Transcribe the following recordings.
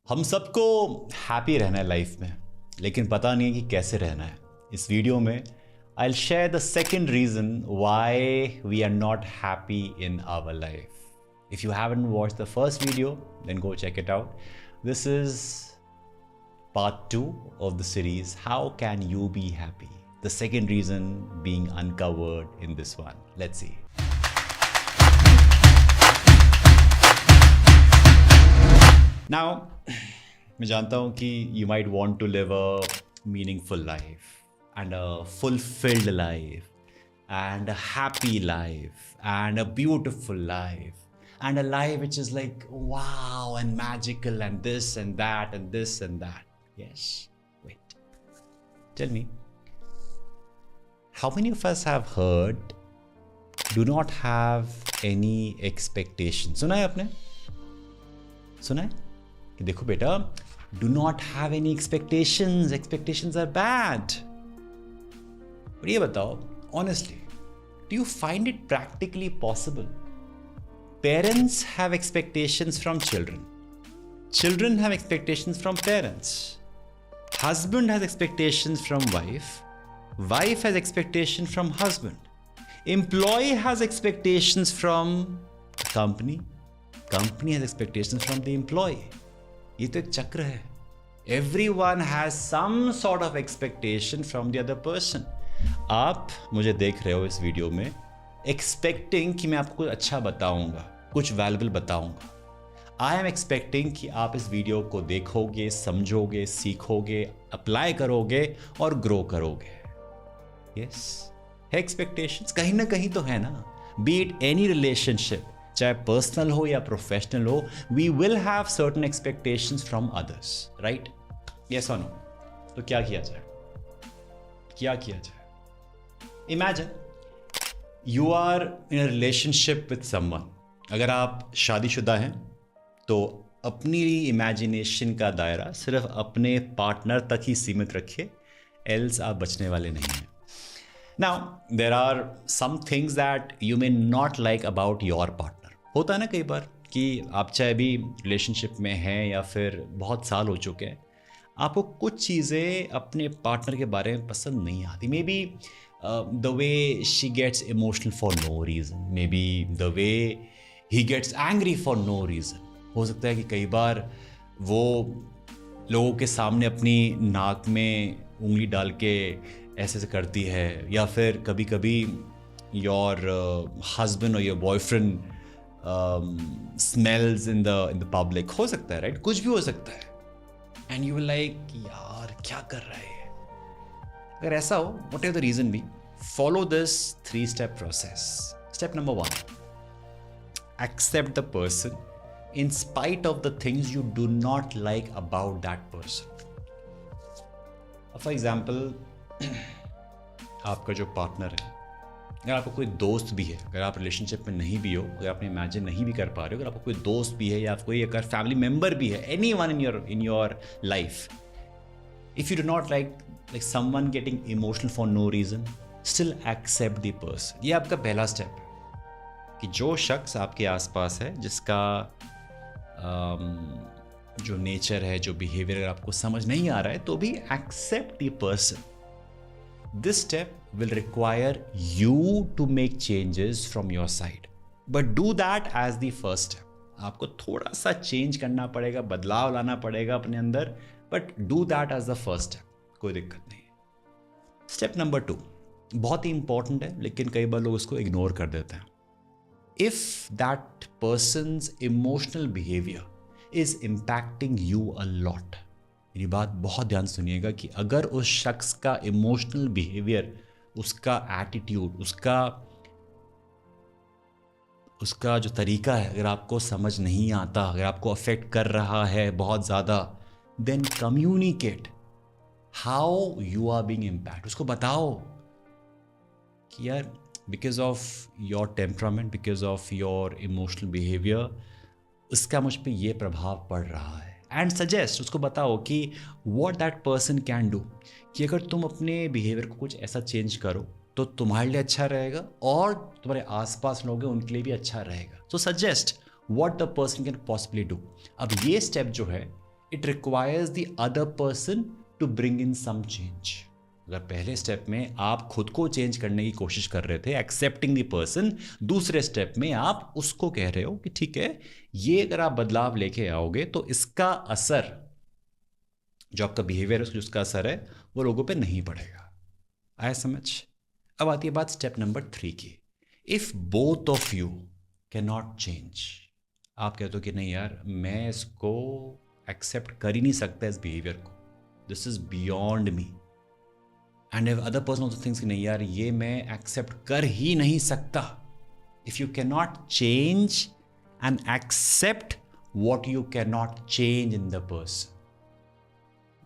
हम सबको हैप्पी रहना है लाइफ में, लेकिन पता नहीं है कि कैसे रहना है। इस वीडियो में I will share the second reason why we are not happy in our life. If you haven't watched the first video then go check it out. This is part 2 of the series, How Can You Be Happy? The second reason being uncovered in this one. Let's see. Now, मैं जानता हूँ कि you might want to live a meaningful life and a fulfilled life and a happy life and a beautiful life and a life which is like wow and magical and this and that and this and that. Yes. Wait. Tell me, how many of us have heard do not have any expectations? सुना है आपने? सुना है कि देखो बेटा, do not have any expectations. Expectations are bad. और ये बताओ, honestly, do you find it practically possible? Parents have expectations from children. Children have expectations from parents. Husband has expectations from wife. Wife has expectations from husband. Employee has expectations from company. Company has expectations from the employee. ये तो एक चक्र है. Everyone has some sort of expectation from the other person. आप मुझे देख रहे हो इस वीडियो में expecting कि मैं आपको कुछ अच्छा बताऊंगा, कुछ valuable बताऊंगा. आई एम एक्सपेक्टिंग कि आप इस वीडियो को देखोगे, समझोगे, सीखोगे, अप्लाई करोगे और ग्रो करोगे. यस, है एक्सपेक्टेशंस कहीं ना कहीं तो है ना. बी इट एनी रिलेशनशिप, चाहे पर्सनल हो या प्रोफेशनल हो, we will have certain expectations from others, right? Yes और नो? तो क्या किया जाए? क्या किया जाए? Imagine you are in a relationship with someone. अगर आप शादीशुदा हैं तो अपनी इमेजिनेशन का दायरा सिर्फ अपने पार्टनर तक ही सीमित रखिए, एल्स आप बचने वाले नहीं हैं. Now there are some things that you may not like about your partner. होता है ना कई बार कि आप चाहे भी रिलेशनशिप में हैं या फिर बहुत साल हो चुके हैं, आपको कुछ चीज़ें अपने पार्टनर के बारे में पसंद नहीं आती. Maybe the way she gets emotional for no reason, maybe the way he gets angry for no reason. हो सकता है कि कई बार वो लोगों के सामने अपनी नाक में उंगली डाल के ऐसे ऐसे करती है, या फिर कभी कभी योर हस्बैंड और your boyfriend smells in the public. हो सकता है, राइट? कुछ भी हो सकता है. एंड यू विल लाइक यार क्या कर रहा है. अगर ऐसा हो, whatever the reason be, follow this 3-step process. Step number 1, accept the person in spite of the things you do not like about that person. For example, आपका जो पार्टनर है, अगर आपको कोई दोस्त भी है, अगर आप रिलेशनशिप में नहीं भी हो, अगर आप इमेजिन नहीं भी कर पा रहे हो, अगर आपको कोई दोस्त भी है या कोई अगर फैमिली मेम्बर भी है, anyone in your life, if you do not like someone getting emotional for no reason, still accept the person. ये आपका पहला स्टेप है कि जो शख्स आपके आसपास है, जिसका जो नेचर है, जो बिहेवियर अगर आपको समझ नहीं आ रहा है, तो भी accept the person. This step will require you to make changes from your side, but do that as the first step. आपको थोड़ा सा चेंज करना पड़ेगा, बदलाव लाना पड़ेगा अपने अंदर, but do that as the first step. कोई दिक्कत नहीं है. स्टेप नंबर 2 बहुत ही इंपॉर्टेंट है, लेकिन कई बार लोग उसको इग्नोर कर देते हैं. If that person's emotional behavior is impacting you a lot, मेरी बात बहुत ध्यान सुनिएगा कि अगर उस शख्स का इमोशनल बिहेवियर, उसका एटीट्यूड, उसका जो तरीका है, अगर आपको समझ नहीं आता, अगर आपको अफेक्ट कर रहा है बहुत ज़्यादा, then communicate how you are being impact. उसको बताओ कि यार because of your temperament, because of your emotional behavior, उसका मुझ पे ये प्रभाव पड़ रहा है. एंड सजेस्ट, उसको बताओ कि what that person can do, कि अगर तुम अपने बिहेवियर को कुछ ऐसा चेंज करो तो तुम्हारे लिए अच्छा रहेगा और तुम्हारे आसपास लोग हैं उनके लिए भी अच्छा रहेगा. सो suggest what the person can possibly do. अब ये स्टेप जो है it requires the other person to bring in some change. अगर पहले स्टेप में आप खुद को चेंज करने की कोशिश कर रहे थे, एक्सेप्टिंग द पर्सन, दूसरे स्टेप में आप उसको कह रहे हो कि ठीक है, ये अगर आप बदलाव लेके आओगे तो इसका असर, जो आपका बिहेवियर है उसका असर है, वो लोगों पे नहीं पड़ेगा। आया समझ? अब आती है बात स्टेप नंबर 3 की। If both of you can not change, आप कहते हो कि नहीं यार, मैं इसको एक्सेप्ट कर ही नहीं सकता इस बिहेवियर को, this is beyond me, and if other person also thinks कि नहीं यार, ये मैं एक्सेप्ट कर ही नहीं सकता। If you can not change and accept what you can not change in the person,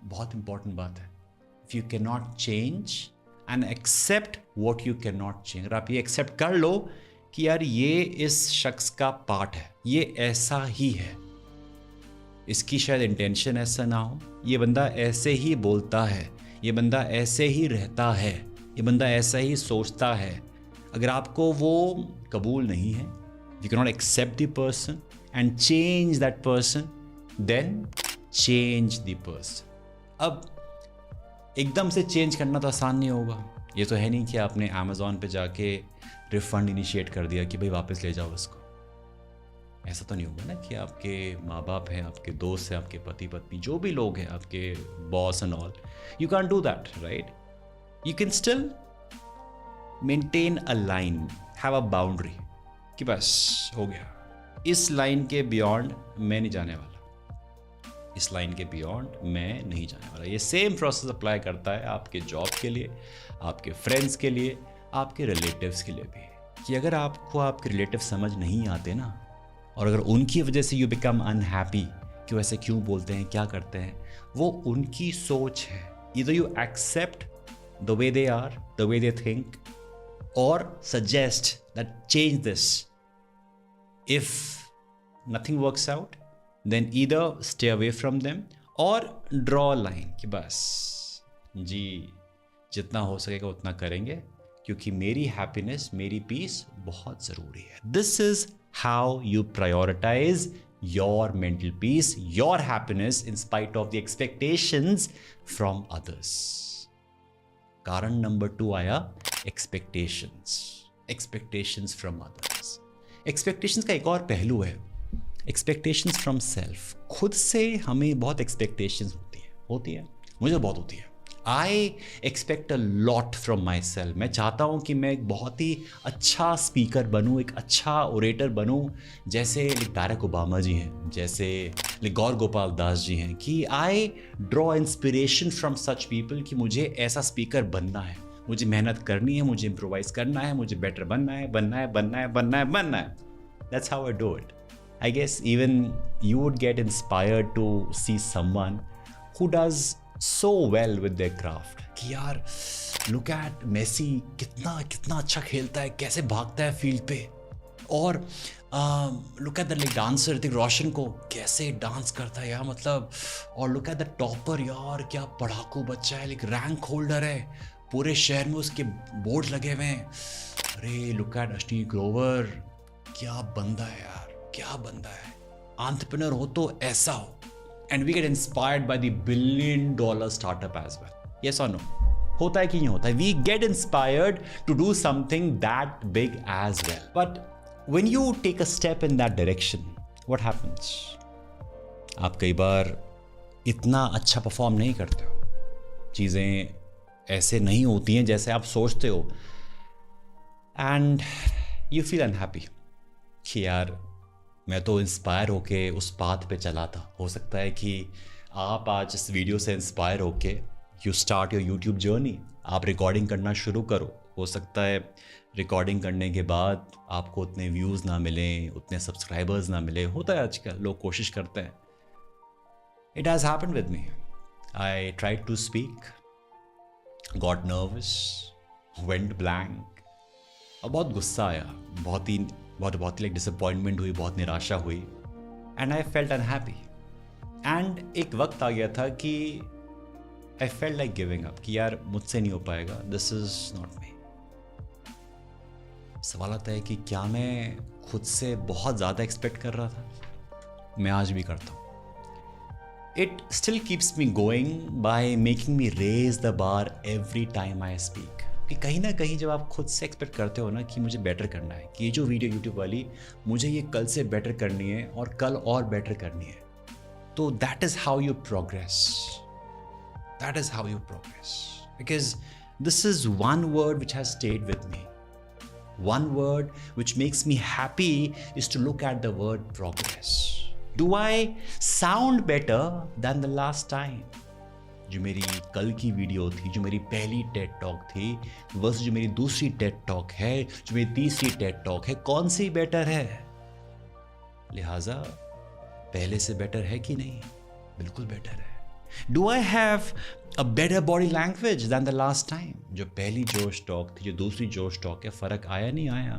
बहुत इंपॉर्टेंट बात है। If you can not change and accept what you can not change, अगर आप ये एक्सेप्ट कर लो कि यार ये इस शख्स का पार्ट है, ये ऐसा ही है, इसकी शायद इंटेंशन ऐसा ना हो, ये बंदा ऐसे ही बोलता है, ये बंदा ऐसे ही रहता है, ये बंदा ऐसा ही सोचता है, अगर आपको वो कबूल नहीं है, you can not accept the person and change that person, then change the person. अब एकदम से चेंज करना तो आसान नहीं होगा। ये तो है नहीं कि आपने अमेज़ॉन पे जाके रिफंड इनिशिएट कर दिया कि भाई वापस ले जाओ इसको। ऐसा तो नहीं होगा ना कि आपके माँ बाप हैं, आपके दोस्त हैं, आपके पति पत्नी, जो भी लोग हैं, आपके boss and all, you can do that, right? You can still maintain a line, have a boundary कि बस हो गया, इस लाइन के बियॉन्ड मैं नहीं जाने वाला, इस लाइन के बियॉन्ड मैं नहीं जाने वाला। ये सेम प्रोसेस अप्लाई करता है आपके जॉब के लिए, आपके फ्रेंड्स के लिए, आपके रिलेटिव्स के लिए भी, कि अगर आपको आपके रिलेटिव समझ नहीं आते ना, और अगर उनकी वजह से यू बिकम अनहैप्पी कि वो ऐसे क्यों बोलते हैं, क्या करते हैं, वो उनकी सोच है। Either you accept the way they are, the way they think, और suggest that change this. If nothing works out, then either stay away from them or draw a line कि बस जी, जितना हो सकेगा उतना करेंगे, क्योंकि मेरी हैप्पीनेस, मेरी पीस बहुत ज़रूरी है। This is how you prioritise your mental peace, your happiness in spite of the expectations from others. कारण नंबर 2 आया, expectations, expectations from others. Expectations का एक और पहलू है, एक्सपेक्टेशंस फ्रॉम सेल्फ। खुद से हमें बहुत एक्सपेक्टेशंस होती है, मुझे बहुत होती है। I expect a lot from my self. मैं चाहता हूँ कि मैं एक बहुत ही अच्छा स्पीकर बनूँ, एक अच्छा ओरेटर बनूँ, जैसे बैरक ओबामा जी हैं, जैसे गौर गोपाल दास जी हैं, कि I draw inspiration from such people कि मुझे ऐसा स्पीकर बनना है, मुझे मेहनत करनी है, मुझे इम्प्रोवाइज करना है, मुझे बेटर बनना है, बनना है, बनना है, बनना है, बनना है। That's how I do it. I guess even you would get inspired to see someone who does so well with their craft कि यार look at Messi, कितना अच्छा खेलता है, कैसे भागता है फील्ड पे, और look at the like dancer Hrithik Roshan को, कैसे डांस करता है यार, मतलब, और look at the topper, यार क्या पढ़ाकू बच्चा है, like रैंक होल्डर है, पूरे शहर में उसके बोर्ड लगे हुए हैं। अरे look at अश्विनी ग्रोवर, क्या बंदा है यार, क्या बंदा है। एंटरप्रेन्योर हो तो ऐसा हो, and we get inspired by the $1 billion startup as well. Yes और नो? होता है कि नहीं होता है? We get inspired to do something that big as well, but when you take a step in that direction, what happens? आप कई बार इतना अच्छा परफॉर्म नहीं करते हो, चीज़ें ऐसे नहीं होती हैं जैसे आप सोचते हो, एंड यू फील अनहैप्पी कि यार मैं तो इंस्पायर होके उस पाथ पे चला था। हो सकता है कि आप आज इस वीडियो से इंस्पायर होके you start your YouTube journey, आप रिकॉर्डिंग करना शुरू करो। हो सकता है रिकॉर्डिंग करने के बाद आपको उतने व्यूज़ ना मिलें, उतने सब्सक्राइबर्स ना मिले, होता है आजकल, लोग कोशिश करते हैं। It has happened with me. I tried to speak, got nervous, went blank, और बहुत गुस्सा आया, बहुत ही लाइक डिसअपॉइंटमेंट हुई, बहुत निराशा हुई, and I felt unhappy. And एक वक्त आ गया था कि I felt like giving up, कि यार मुझसे नहीं हो पाएगा, दिस इज नॉट मी। सवाल आता है कि क्या मैं खुद से बहुत ज़्यादा एक्सपेक्ट कर रहा था? मैं आज भी करता हूँ। It still keeps me going by making me raise the bar every time I speak. कि कहीं ना कहीं जब आप खुद से एक्सपेक्ट करते हो ना कि मुझे बेटर करना है, कि ये जो वीडियो यूट्यूब वाली मुझे ये कल से बेटर करनी है और कल और बेटर करनी है, तो that is how you progress. That is how you progress. Because this is one word which has stayed with me. One word which makes me happy is to look at the word progress. Do I sound better than the last time? जो मेरी कल की video थी, जो मेरी पहली Ted talk थी, versus जो मेरी दूसरी टेड टॉक है, जो मेरी तीसरी टेड टॉक है, कौन सी बेटर है? लिहाजा पहले से बेटर है कि नहीं? बिल्कुल बेटर है. Do I have a better body language than the last time? जो पहली जोश टॉक थी, जो दूसरी जोश टॉक है, फर्क आया नहीं आया?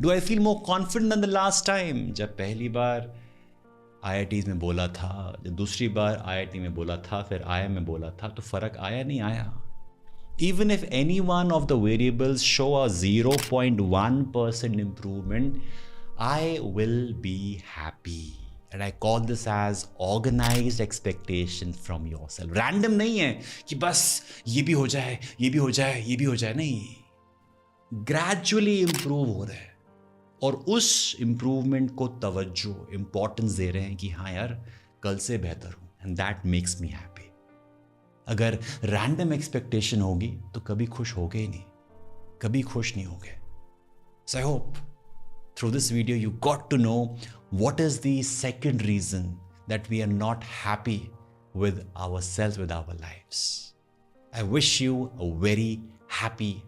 Do I feel more confident than the last time? जब पहली बार IITs में बोला था, जब दूसरी बार IIT में बोला था, फिर IIM में बोला था, तो फर्क आया नहीं आया? Even if any one of the variables show a 0.1% improvement, I will be happy. And I call this as organized expectation from yourself. Random नहीं है कि बस ये भी हो जाए, ये भी हो जाए, ये भी हो जाए. नहीं, gradually improve हो रहा है और उस improvement को तवज्जो, importance दे रहे हैं कि हाँ यार कल से बेहतर हूँ. And that makes me happy. अगर random expectation होगी तो कभी खुश होगे ही नहीं, कभी खुश नहीं होगे. So I hope through this video you got to know what is the second reason that we are not happy with ourselves, with our lives. I wish you a very happy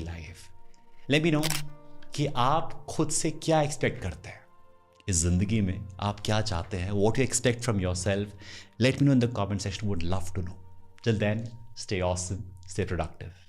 life. Let me know कि आप खुद से क्या expect करते हैं इस जिंदगी में, आप क्या चाहते हैं, what you expect from yourself. Let me know in the comment section. Would love to know. Till then, stay awesome, stay productive.